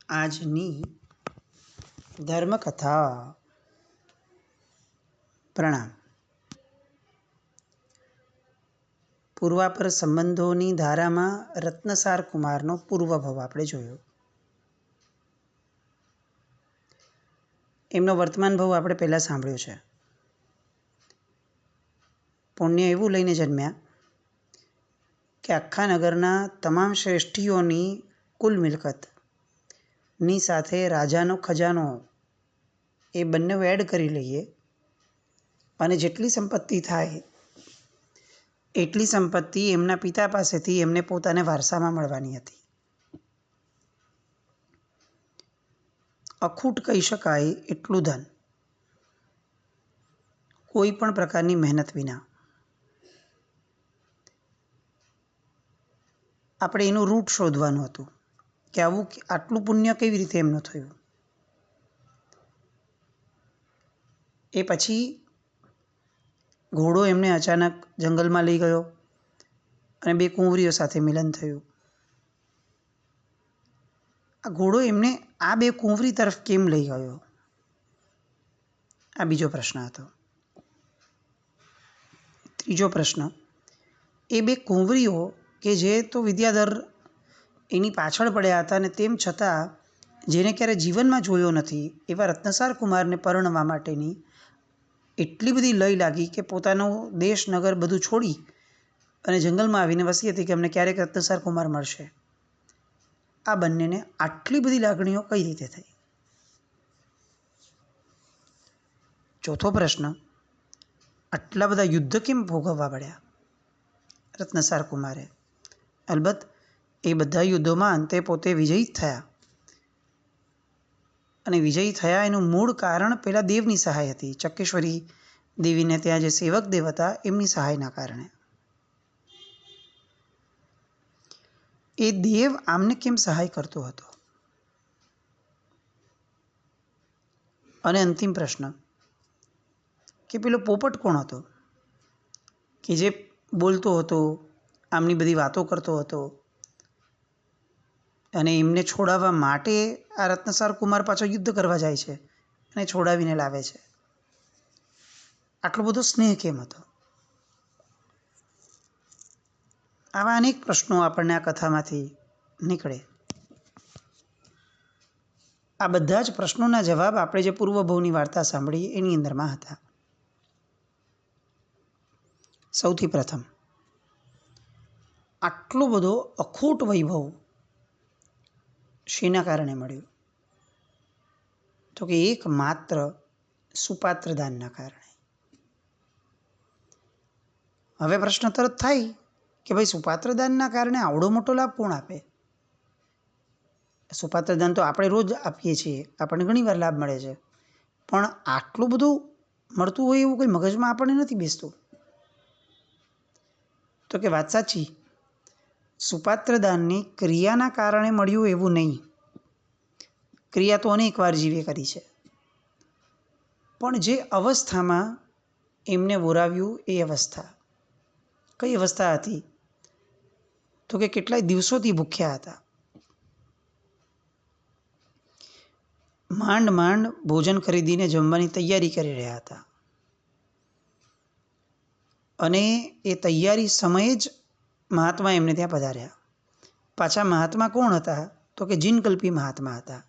આજની ધર્મકથા. પ્રણામ. પૂર્વાપર સંબંધોની ધારામાં રત્નસાર કુમારનો પૂર્વભવ આપણે જોયો. એમનો વર્તમાન ભવ આપણે પહેલાં સાંભળ્યો છે. પુણ્ય એવું લઈને જન્મ્યા કે આખા નગરના તમામ શ્રેષ્ઠીઓની કુલ મિલકતની સાથે રાજાનો ખજાનો એ બંને એડ કરી લઈએ અને જેટલી સંપત્તિ થાય એટલી સંપત્તિ એમના પિતા પાસેથી એમને પોતાને વારસામાં મળવાની હતી. અખૂટ કહી શકાય એટલું ધન, કોઈ પણ પ્રકારની મહેનત વિના. આપણે એનું રૂટ શોધવાનું હતું કે આટલું પુણ્ય કેવી રીતે એમનું થયું. એ પછી ઘોડો એમને અચાનક જંગલમાં લઈ ગયો અને બે કુંવરીઓ સાથે મિલન થયું. આ ઘોડો એમને આ બે કુંવરી તરફ કેમ લઈ ગયો, આ બીજો પ્રશ્ન હતો. ત્રીજો પ્રશ્ન, એ બે કુંવરીઓ કે જે તો વિદ્યાધર એની પાછળ પડ્યા હતા અને તેમ છતાં જેને ક્યારે જીવનમાં જોયો નથી એવા રત્નસાર કુમારને પરણવા માટેની એટલી બધી લય લાગી કે પોતાનો દેશ નગર બધું છોડી અને જંગલમાં આવીને વસી હતી કે અમને ક્યારેક રત્નસાર કુમાર મળશે. આ બંનેને આટલી બધી લાગણીઓ કઈ રીતે થઈ? ચોથો પ્રશ્ન, આટલા બધા યુદ્ધ કેમ ભોગવવા પડ્યા રત્નસાર કુમારે? અલબત્ત એ બધા યુદ્ધોમાં અંતે પોતે વિજયી થયા અને વિજયી થયા એનું મૂળ કારણ પેલા દેવની સહાય હતી. ચક્કેશ્વરી દેવીને ત્યાં જે સેવક દેવ હતા એમની સહાયના કારણે. એ દેવ આમને કેમ સહાય કરતો હતો? અને અંતિમ પ્રશ્ન કે પેલો પોપટ કોણ હતો કે જે બોલતો હતો, આમની બધી વાતો કરતો હતો અને એમને છોડાવવા માટે આ રત્નસાર કુમાર પાછો યુદ્ધ કરવા જાય છે અને છોડાવીને લાવે છે. આટલો બધો સ્નેહ કેમ હતો? આવા અનેક પ્રશ્નો આપણને આ કથામાંથી નીકળે. આ બધા જ પ્રશ્નોના જવાબ આપણે જે પૂર્વભવની વાર્તા સાંભળી એની અંદરમાં હતા. સૌથી પ્રથમ, આટલો બધો અખૂટ વૈભવ શેના કારણે મળ્યું? તો કે એકમાત્ર સુપાત્ર દાનના કારણે. હવે પ્રશ્ન તરત થાય કે ભાઈ સુપાત્ર દાનના કારણે આવડો મોટો લાભ કોણ આપે? સુપાત્ર દાન તો આપણે રોજ આપીએ છીએ, આપણને ઘણીવાર લાભ મળે છે, પણ આટલું બધું મળતું હોય એવું કોઈ મગજમાં આપણને નથી બેસતું. તો કે વાત સાચી, સુપાત્ર દાનની ક્રિયાના કારણે મળ્યું એવું નહીં. ક્રિયા તો અનેક વાર જીવે કરી છે, પણ જે અવસ્થામાં એમને વોરાવ્યું એ અવસ્થા કઈ અવસ્થા હતી? તો કે કેટલાય દિવસોથી ભૂખ્યા હતા, માંડ માંડ ભોજન ખરીદીને જમવાની તૈયારી કરી રહ્યા હતા અને એ તૈયારી સમયે જ મહાત્મા એમને ત્યાં પધાર્યા. પાછા મહાત્મા કોણ હતા? તો કે જીનકલ્પી મહાત્મા હતા,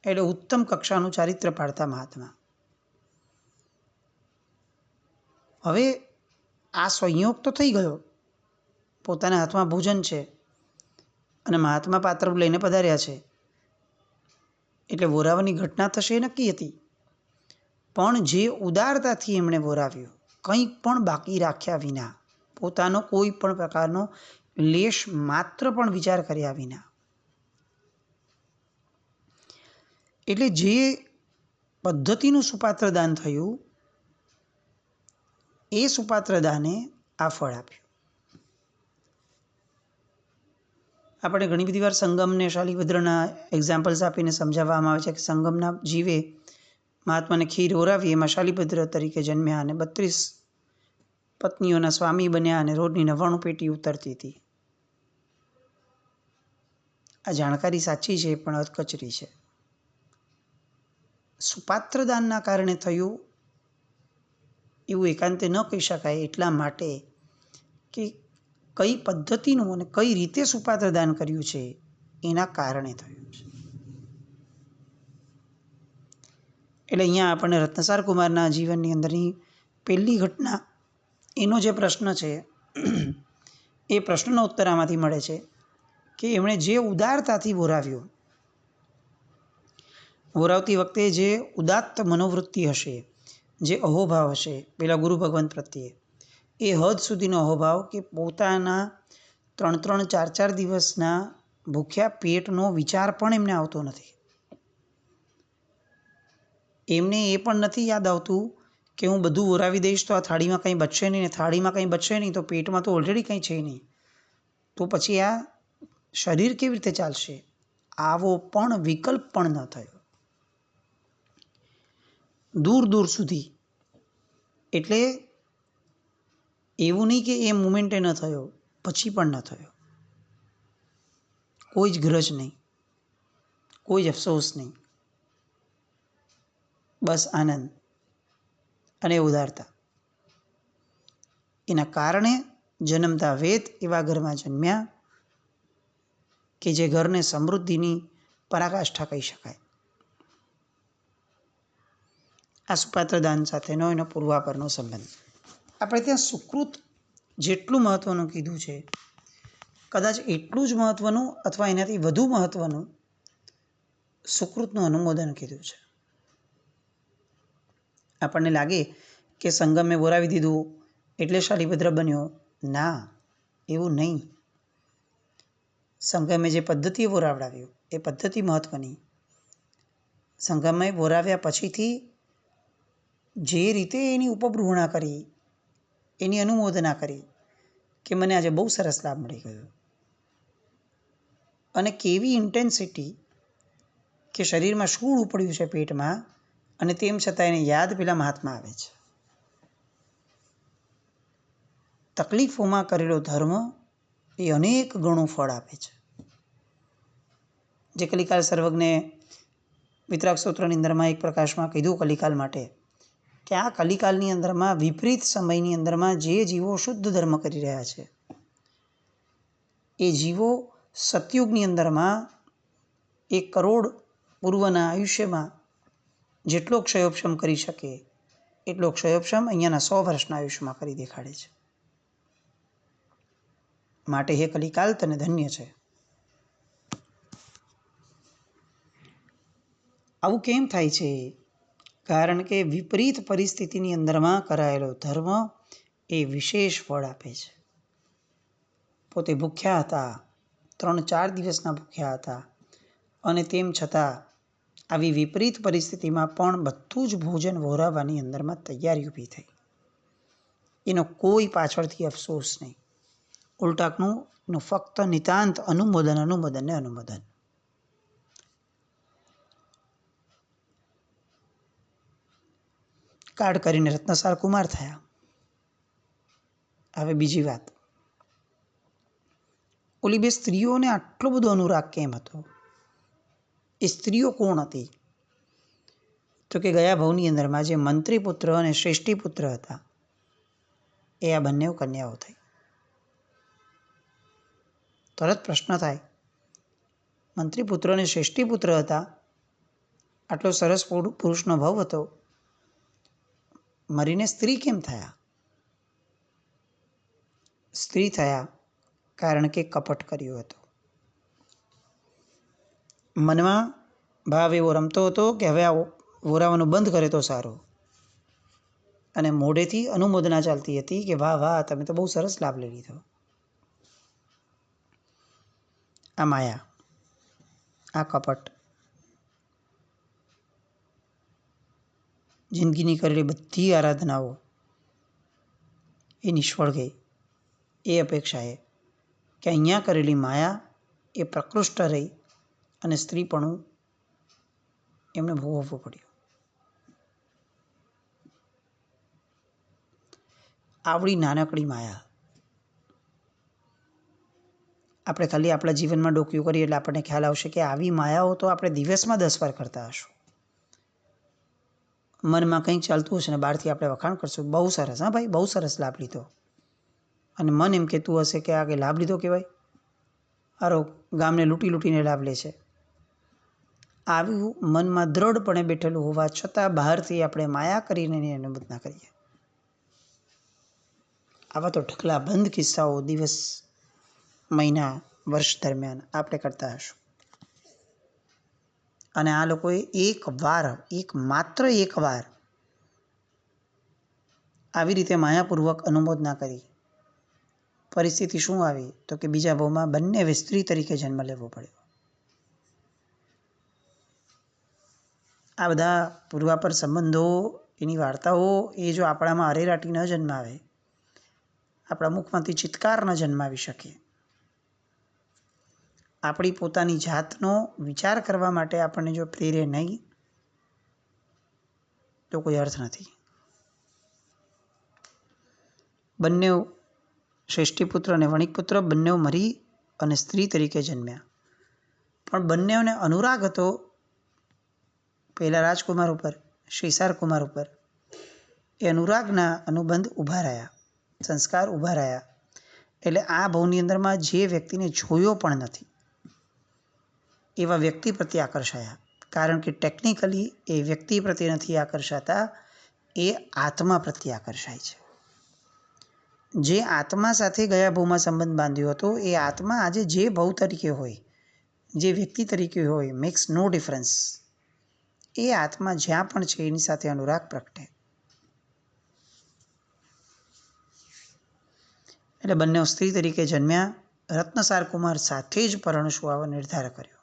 એટલે ઉત્તમ કક્ષાનું ચારિત્ર પાડતા મહાત્મા. હવે આ સંયોગ તો થઈ ગયો, પોતાના હાથમાં ભોજન છે અને મહાત્મા પાત્ર લઈને પધાર્યા છે એટલે વોરાવાની ઘટના થશે એ નક્કી હતી. પણ જે ઉદારતાથી એમણે વોરાવ્યું, કંઈ પણ બાકી રાખ્યા વિના, પોતાનો કોઈ પણ પ્રકારનો લેશ માત્ર પણ વિચાર કર્યા વિના, એટલે જે પદ્ધતિનું સુપાત્ર દાન થયું એ સુપાત્ર દાને આ ફળ આપ્યું. આપણે ઘણી બધી વાર સંગમને શાલિભદ્રના એક્ઝામ્પલ્સ આપીને સમજાવવામાં આવે છે કે સંગમના જીવે મહાત્માને ખીર ઓરાવી એમાં શાલિભદ્ર તરીકે જન્મ્યા અને 32 પત્નીઓના સ્વામી બન્યા અને રોજની 99 પેટી ઉતરતી હતી. આ જાણકારી સાચી છે પણ અધકચરી છે. સુપાત્ર દાનના કારણે થયું એવું એકાંતે ન કહી શકાય, એટલા માટે કે કઈ પદ્ધતિનું અને કઈ રીતે સુપાત્ર દાન કર્યું છે એના કારણે થયું છે. એટલે અહીંયા આપણને રત્નસાર કુમારના જીવનની અંદરની પહેલી ઘટના, એનો જે પ્રશ્ન છે એ પ્રશ્નનો ઉત્તર આમાંથી મળે છે કે એમણે જે ઉદારતાથી વોરાવ્યો, વોરાવતી વખતે જે ઉદાત્ત મનોવૃત્તિ હશે, જે અહોભાવ હશે પેલા ગુરુ ભગવંત પ્રત્યે, એ હદ સુધીનો અહોભાવ કે પોતાના 3-4 દિવસના ભૂખ્યા પેટનો વિચાર પણ એમને આવતો નથી. એમને એ પણ નથી યાદ આવતું કે હું બધું વોરાવી દઈશ તો આ થાળીમાં કંઈ બચશે નહીં, ને થાળીમાં કંઈ બચશે નહીં તો પેટમાં તો ઓલરેડી કંઈ છે નહીં, તો પછી આ શરીર કેવી રીતે ચાલશે, આવો પણ વિકલ્પ પણ ન થયો દૂર દૂર સુધી. એટલે એવું નહીં કે એ મુમેન્ટે ન થયો, પછી પણ ન થયો. કોઈ જ ગ્રજ નહીં, કોઈ જ અફસોસ નહીં, બસ આનંદ અને ઉદારતા. એના કારણે જન્મતા વેદ એવા ઘરમાં જન્મ્યા કે જે ઘરને સમૃદ્ધિની પરાકાષ્ઠા કહી શકાય. આ સુપાત્ર દાન સાથેનો એનો પૂર્વાપરનો સંબંધ. આપણે ત્યાં સુકૃત જેટલું મહત્ત્વનું કીધું છે, કદાચ એટલું જ મહત્ત્વનું અથવા એનાથી વધુ મહત્ત્વનું સુકૃતનું અનુમોદન કીધું છે. આપણને લાગે કે સંગમે વોરાવી દીધું એટલે શાલિભદ્ર બન્યો. ના, એવું નહીં. સંગમે જે પદ્ધતિએ વોરાવડાવ્યું એ પદ્ધતિ મહત્ત્વની. સંગમે વોરાવ્યા પછીથી જે રીતે એની ઉપબૃહણા કરી, એની અનુમોદના કરી કે મને આજે બહુ સરસ લાભ મળી ગયો, અને કેવી ઇન્ટેન્સિટી કે શરીરમાં શું ઉપડ્યું છે પેટમાં, અને તેમ છતાં એને યાદ પેલા મહાત્મા આવે છે. તકલીફોમાં કરેલો ધર્મ એ અનેક ગણું ફળ આપે છે. જે કલિકાલ સર્વજ્ઞે વિતરાગ સ્તોત્રની અંદરમાં એક પ્રકાશમાં કીધું કલિકાલ માટે, કે આ કલિકાલની અંદરમાં વિપરીત સમયની અંદરમાં જે જીવો શુદ્ધ ધર્મ કરી રહ્યા છે, એ જીવો સતયુગની અંદરમાં 1 કરોડ પૂર્વના આયુષ્યમાં જેટલો ક્ષયોપશમ કરી શકે એટલો ક્ષયોપશમ અહીંયાના 100 વર્ષના આયુષ્યમાં કરી દેખાડે છે. માટે હે કલિકાલ તને ધન્ય છે. આવું કેમ થાય છે? કારણ કે વિપરીત પરિસ્થિતિની અંદરમાં કરાયેલો ધર્મ એ વિશેષ ફળ આપે છે. પોતે ભૂખ્યા હતા, 3-4 દિવસના ભૂખ્યા હતા, અને તેમ છતાં આવી વિપરીત પરિસ્થિતિમાં પણ બધું જ ભોજન વહોરાવવાની અંદરમાં તૈયારી ઊભી થઈ. એનો કોઈ પાછળથી અફસોસ નહીં, ઉલટાનું ફક્ત નિતાંત અનુમોદન, અનુમોદન ને અનુમોદન. કાર્ડ કરીને રત્નસાર કુમાર થયા. હવે બીજી વાત, ઓલી 2 સ્ત્રીઓને આટલો બધો અનુરાગ કેમ હતો? એ સ્ત્રીઓ કોણ હતી? તો કે ગયા ભવની અંદરમાં જે મંત્રી પુત્ર અને શ્રેષ્ઠી પુત્ર હતા, એ આ બંને કન્યાઓ થઈ. તરત પ્રશ્ન થાય, મંત્રી પુત્ર અને શ્રેષ્ઠી પુત્ર હતા, આટલો સરસ પુરુષનો ભવ હતો, મરીને સ્ત્રી કેમ થયા? સ્ત્રી થયા કારણ કે કપટ કર્યું હતું. મનમાં ભાવ એવો રમતો હતો કે હવે આ વોરાવાનું બંધ કરે તો સારું, અને મોઢેથી અનુમોદના ચાલતી હતી કે વાહ વાહ, તમે તો બહુ સરસ લાભ લઈ લીધો. આ માયા, આ કપટ, જિંદગીની કરેલી બધી આરાધનાઓ એ નિષ્ફળ ગઈ. એ અપેક્ષાએ કે અહીંયા કરેલી માયા એ પ્રકૃષ્ટ રહી અને સ્ત્રીપણું એમને ભોગવવું પડ્યું. આવડી નાનકડી માયા, આપણે ખાલી આપણા જીવનમાં ડોક્યું કરીએ એટલે આપણને ખ્યાલ આવશે કે આવી માયાઓ તો આપણે દિવસમાં 10 વાર કરતા હશું. મનમાં કંઈક ચાલતું હશે ને બહારથી આપણે વખાણ કરશું, બહુ સરસ, હા ભાઈ, બહુ સરસ લાભ લીધો. અને મન એમ કહેતું હશે કે આ કે લાભ લીધો કહેવાય, આરો ગામને લૂંટીને લાભ લે છે. આવું મનમાં દ્રઢપણે બેઠેલું હોવા છતાં બહારથી આપણે માયા કરીને એની અનુભૂત ના કરીએ. આવા તો ઢગલા બંધ કિસ્સાઓ દિવસ, મહિના, વર્ષ દરમિયાન આપણે કરતા હશું. અને આ લોકોએ માત્ર એક વાર આવી રીતે માયાપૂર્વક અનુમોદના કરી. પરિસ્થિતિ શું આવી તો કે બીજા ભાવમાં બંને સ્ત્રી તરીકે જન્મ લેવો પડ્યો. આ બધા પૂર્વાપર સંબંધો, એની વાર્તાઓ એ જો આપણામાં અરેરાટી ન જન્માવે, આપણા મુખમાંથી ચિત્કાર ન જન્માવી શકે, આપણી પોતાની જાતનો વિચાર કરવા માટે આપણને જો પ્રેરે નહીં, તો કોઈ અર્થ નથી. બંને શ્રેષ્ઠીપુત્ર અને વણિકપુત્ર બંને મરી અને સ્ત્રી તરીકે જન્મ્યા, પણ બંનેઓને અનુરાગ હતો પહેલા રાજકુમાર ઉપર, શ્રીસાર કુમાર ઉપર. એ અનુરાગના અનુબંધ ઊભા રહ્યા, સંસ્કાર ઊભા રહ્યા. એટલે આ ભાવની અંદરમાં જે વ્યક્તિને જોયો પણ નથી એવા વ્યક્તિ પ્રત્યે આકર્ષાયા. કારણ કે ટેકનિકલી એ વ્યક્તિ પ્રત્યે નથી આકર્ષાતા, એ આત્મા પ્રત્યે આકર્ષાય છે. જે આત્મા સાથે ગયા ભાવમાં સંબંધ બાંધ્યો હતો, એ આત્મા આજે જે ભાવ તરીકે હોય, જે વ્યક્તિ તરીકે હોય, મેક્સ નો ડિફરન્સ. એ આત્મા જ્યાં પણ છે એની સાથે અનુરાગ પ્રગટે. એટલે બંને સ્ત્રી તરીકે જન્મ્યા. રત્નસાર કુમાર સાથે જ પરણશું આવો નિર્ધાર કર્યો.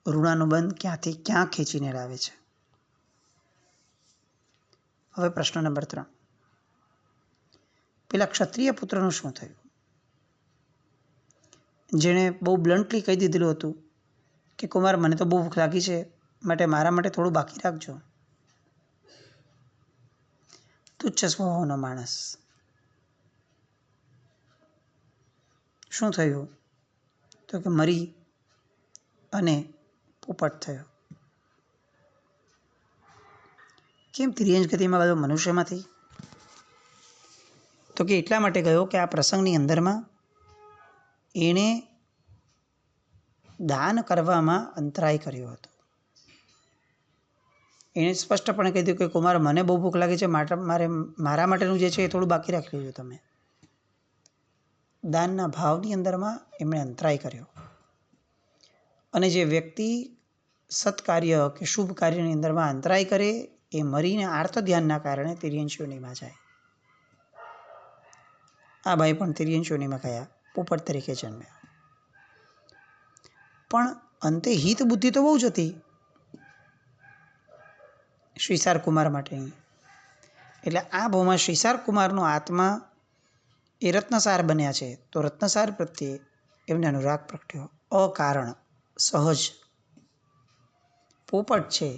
ઋણાનુબંધ ક્યાંથી ક્યાં ખેંચીને લાવે છે. હવે પ્રશ્ન નંબર 3. પેલા ક્ષત્રિય પુત્રનું શું થયું, જેણે બહુ બ્લન્ટલી કહી દીધેલું હતું કે કુમાર, મને તો બહુ ભૂખ લાગી છે, માટે મારા માટે થોડું બાકી રાખજો. તુચ્છ સ્વભાવનો માણસ. શું થયું તો કે મરી અને પોપટ થયો. કેમ તિર્યંશ ગતિમાં ગયો મનુષ્યમાંથી? તો કે એટલા માટે ગયો કે આ પ્રસંગની અંદરમાં એણે દાન કરવામાં અંતરાય કર્યો હતો. એણે સ્પષ્ટપણે કહી દીધું કે કુમાર, મને બહુ ભૂખ લાગી છે, મારા માટેનું જે છે એ થોડું બાકી રાખી લેજો તમે. દાનના ભાવની અંદરમાં એમણે અંતરાય કર્યો. અને જે વ્યક્તિ સત્કાર્ય કે શુભ કાર્યની અંદરમાં અંતરાય કરે, એ મરીને આર્ત ધ્યાનના કારણે તિર્યંશ યોનિમાં જાય. આ ભાઈ પણ તિર્યંશ યોનિમાં ગયા, પોપટ તરીકે જન્મ્યા. પણ અંતે હિત બુદ્ધિ તો બહુ જ હતી શ્રીસાર કુમાર માટેની. એટલે આ ભાવમાં શ્રીસાર કુમારનો આત્મા એ રત્નસાર બન્યા છે, તો રત્નસાર પ્રત્યે એમને અનુરાગ પ્રગટ્યો. અકારણ, સહજ. પોપટ છે,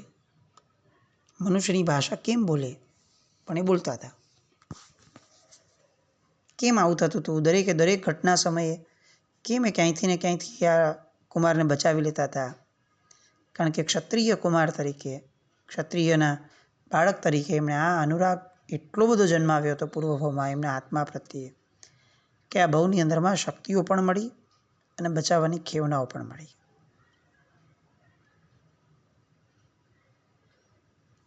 મનુષ્યની ભાષા કેમ બોલે, પણ એ બોલતા હતા. કેમ આવું થતું હતું? દરેકે દરેક ઘટના સમયે કેમ એ ક્યાંયથી ને ક્યાંયથી આ કુમારને બચાવી લેતા હતા? કારણ કે ક્ષત્રિય કુમાર તરીકે, ક્ષત્રિયના બાળક તરીકે એમણે આ અનુરાગ એટલો બધો જન્માવ્યો હતો પૂર્વભાવમાં એમના આત્મા પ્રત્યે, કે આ ભાવની અંદરમાં શક્તિઓ પણ મળી અને બચાવવાની ખેવનાઓ પણ મળી.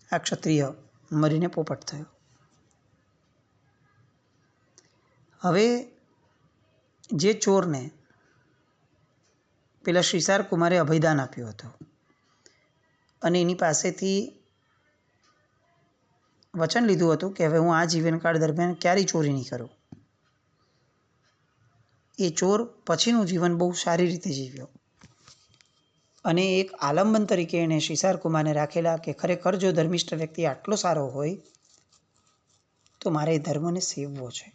આ ક્ષત્રિય મરીને પોપટ થયો. હવે જે ચોરને પેલા શ્રીસાર કુમારે અભયદાન આપ્યું હતું અને એની પાસેથી વચન લીધું હતું કે હવે હું આ જીવનકાળ દરમિયાન ક્યારેય ચોરી નહીં કરું, એ ચોર પછીનું જીવન બહુ સારી રીતે જીવ્યો. અને એક આલંબન તરીકે એણે શ્રીસાર કુમારને રાખેલા કે ખરેખર જો ધર્મિષ્ઠ વ્યક્તિ આટલો સારો હોય તો મારે એ ધર્મને સેવવો છે.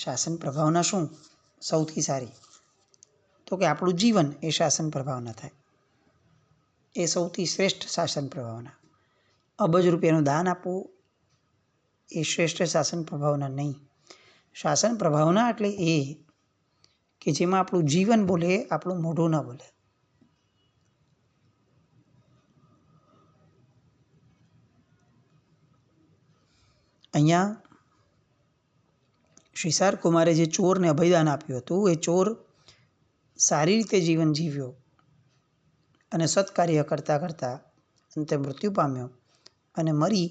શાસન પ્રભાવના શું સૌથી સારી? તો કે આપણું જીવન એ શાસન પ્રભાવના થાય, એ સૌથી શ્રેષ્ઠ શાસન પ્રભાવના. અબજ રૂપિયાનું દાન આપવું એ શ્રેષ્ઠ શાસન પ્રભાવના નહીં. શાસન પ્રભાવના એટલે એ કે જેમાં આપણું જીવન બોલે, આપણું મોઢું ન બોલે. અહીંયા શ્રીસાર કુમારે જે ચોરને અભયદાન આપ્યું હતું, એ ચોર સારી રીતે જીવન જીવ્યો અને સત્કાર્ય કરતાં કરતાં અંતે મૃત્યુ પામ્યો અને મરી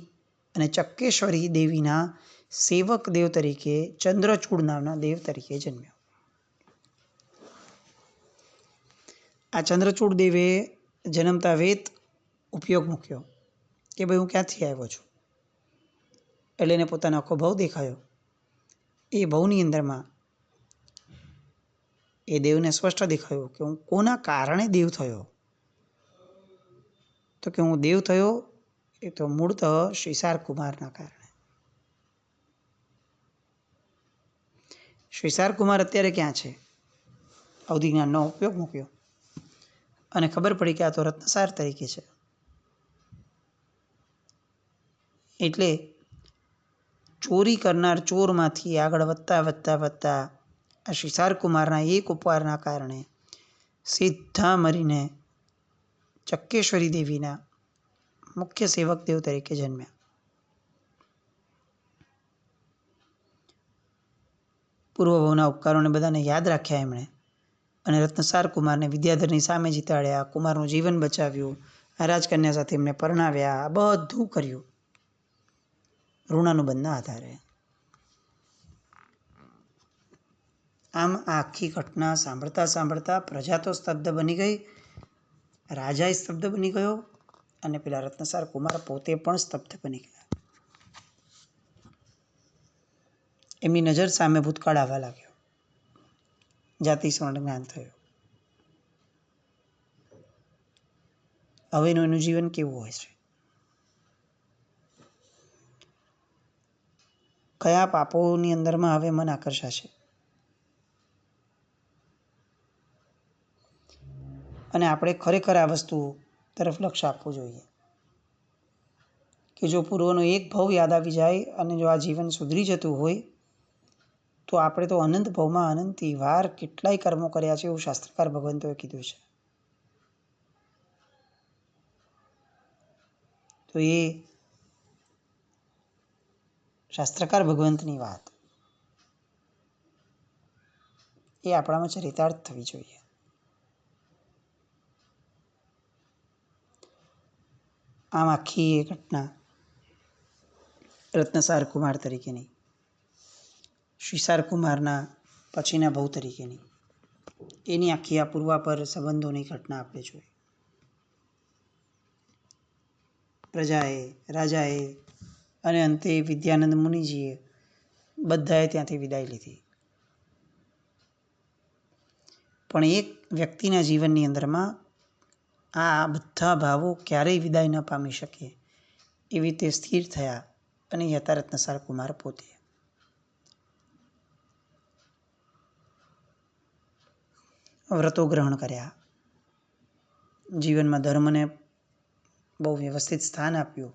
અને ચક્કેશ્વરી દેવીના સેવક દેવ તરીકે, ચંદ્રચૂડ નામના દેવ તરીકે જન્મ્યો. આ ચંદ્રચૂડ દેવે જન્મતા વેત ઉપયોગ મૂક્યો કે ભાઈ હું ક્યાંથી આવ્યો છું. એટલે એને પોતાનો આખો ભવ દેખાયો. એ ભવની અંદરમાં એ દેવને સ્પષ્ટ દેખાયું કે હું કોના કારણે દેવ થયો. તો કે હું દેવ થયો એ તો મૂળતઃ શ્રીસાર કુમારના કારણે. શ્રીસાર કુમાર અત્યારે ક્યાં છે? અવધિ જ્ઞાનનો ઉપયોગ મૂક્યો અને ખબર પડી કે આ તો રત્નસાર તરીકે છે. એટલે ચોરી કરનાર ચોરમાંથી આગળ વધતા વધતા વધતા આ શ્રીસાર કુમારના એક ઉપવારના કારણે સીધા મરીને ચક્કેશ્વરી દેવીના મુખ્ય સેવક દેવ તરીકે જન્મ્યા. પૂર્વભવના ઉપકારોને બધાને યાદ રાખ્યા એમણે અને રત્નસાર કુમારને વિદ્યાધરની સામે જીતાડ્યા, કુમારનું જીવન બચાવ્યું, આ રાજકન્યા સાથે એમને પરણાવ્યા. આ બધું કર્યું ઋણાનુબંધના આધારે. આમ આ આખી ઘટના સાંભળતા સાંભળતા પ્રજા તો સ્તબ્ધ બની ગઈ, રાજાએ સ્તબ્ધ બની ગયો અને પેલા રત્નસાર કુમાર પોતે પણ સ્તબ્ધ બની ગયા. એમની નજર સામે ભૂતકાળ આવવા લાગ્યો. જાતિ સ્વર્ણ જ્ઞાન થયું. હવેનું એનું જીવન કેવું હોય છે? કયા પાપોની અંદરમાં હવે મન આકર્ષાશે? અને આપણે ખરેખર આ વસ્તુ તરફ લક્ષ્ય આપવું જોઈએ કે જો પૂર્વનો એક ભવ યાદ આવી જાય અને જો આ જીવન સુધરી જતું હોય તો આપણે તો અનંત ભવમાં અનંતી વાર કેટલાય કર્મો કર્યા છે એવું શાસ્ત્રકાર ભગવંતોએ કીધું છે. તો એ શાસ્ત્રકાર ભગવંતની વાત એ આપણામાં ચરિતાર્થ થવી જોઈએ. આમ આખી એ ઘટના રત્નસાર કુમાર તરીકેની, શ્રીસાર કુમારના પછીના ભવ તરીકેની, એની આખી આ પૂર્વાપર સંબંધોની ઘટના આપણે જોઈ. પ્રજાએ, રાજાએ અને અંતે વિદ્યાનંદ મુનિજીએ બધાએ ત્યાંથી વિદાય લીધી. પણ એક વ્યક્તિના જીવનની અંદરમાં આ બધા ભાવો ક્યારેય વિદાય ન પામી શકે એવી રીતે સ્થિર થયા અને એ હતા રત્નસાર કુમાર પોતે. વ્રતો ગ્રહણ કર્યા, જીવનમાં ધર્મને બહુ વ્યવસ્થિત સ્થાન આપ્યું,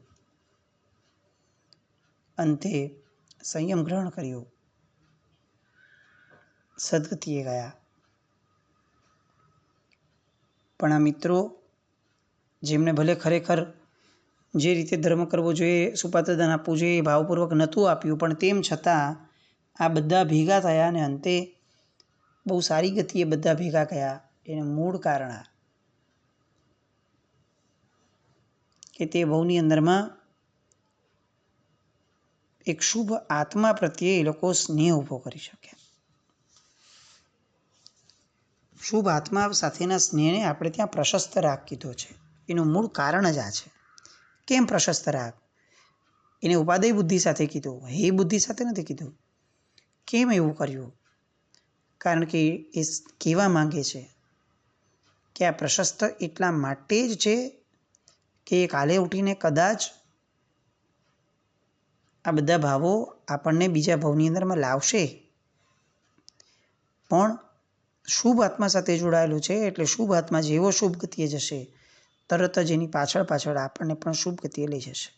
અંતે સંયમ ગ્રહણ કર્યું, સદગતિએ ગયા. પણ આ મિત્રો જેમને ભલે ખરેખર જે રીતે ધર્મ કરવો જોઈએ, સુપાત્રદાન આપવું જોઈએ, ભાવપૂર્વક નહોતું આપ્યું, પણ તેમ છતાં આ બધા ભેગા થયા અને અંતે બહુ સારી ગતિએ બધા ભેગા ગયા. એનું મૂળ કારણ આ કે તે ભવની અંદરમાં એક શુભ આત્મા પ્રત્યે એ લોકો સ્નેહ ઊભો કરી શકે. શુભ આત્મા સાથેના સ્નેહને આપણે ત્યાં પ્રશસ્ત રાગ કીધો છે. એનું મૂળ કારણ જ આ છે. કેમ પ્રશસ્ત રાગ? એને ઉપાદેય બુદ્ધિ સાથે કીધું, હે બુદ્ધિ સાથે નથી કીધું. કેમ એવું કર્યું? કારણ કે એ કહેવા માંગે છે કે આ પ્રશસ્ત એટલા માટે જ છે કે કાલે ઉઠીને કદાચ આ બધા ભાવો આપણને બીજા ભવની અંદરમાં લાવશે, પણ શુભ આત્મા સાથે જોડાયેલું છે. એટલે શુભ આત્મા જેવો શુભ ગતિએ જશે, તરત જ એની પાછળ પાછળ આપણને પણ શુભ ગતિએ લઈ જશે.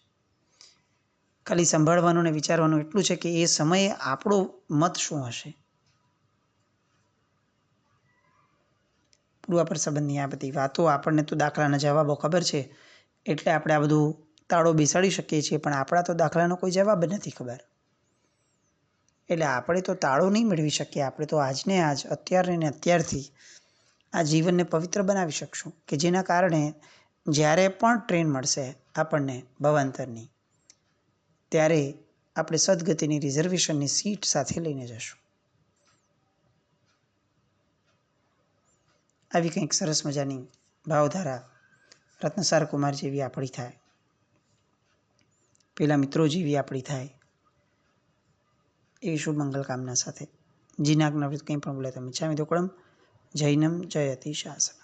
ખાલી સંભાળવાનું ને વિચારવાનું એટલું છે કે એ સમયે આપણો મત શું હશે. પૂર્વાપર સંબંધની આ બધી વાતો આપણને તો દાખલાના જવાબો ખબર છે એટલે આપણે આ બધું તાળો બેસાડી શકીએ છીએ, પણ આપણા તો દાખલાનો કોઈ જવાબ નથી ખબર. એટલે આપણે તો તાળો નહીં મેળવી શકીએ. આપણે તો આજને આજ, અત્યારે ને અત્યારથી આ જીવનને પવિત્ર બનાવી શકશું કે જેના કારણે જ્યારે પણ ટ્રેન મળશે આપણને ભવાંતરની, ત્યારે આપણે સદગતિની રિઝર્વેશનની સીટ સાથે લઈને જશું. આવી કંઈક સરસ મજાની ભાવધારા રત્નસાર કુમાર જેવી આપણી થાય, પેલા મિત્રો જેવી આપણી થાય, એવી શુભ મંગલ કામના સાથે જીનાજ્ઞાવૃત્ત કંઈ પણ બોલે તમે ઈચ્છામિ દુક્કડમ જૈનમ જયતિ શાસક.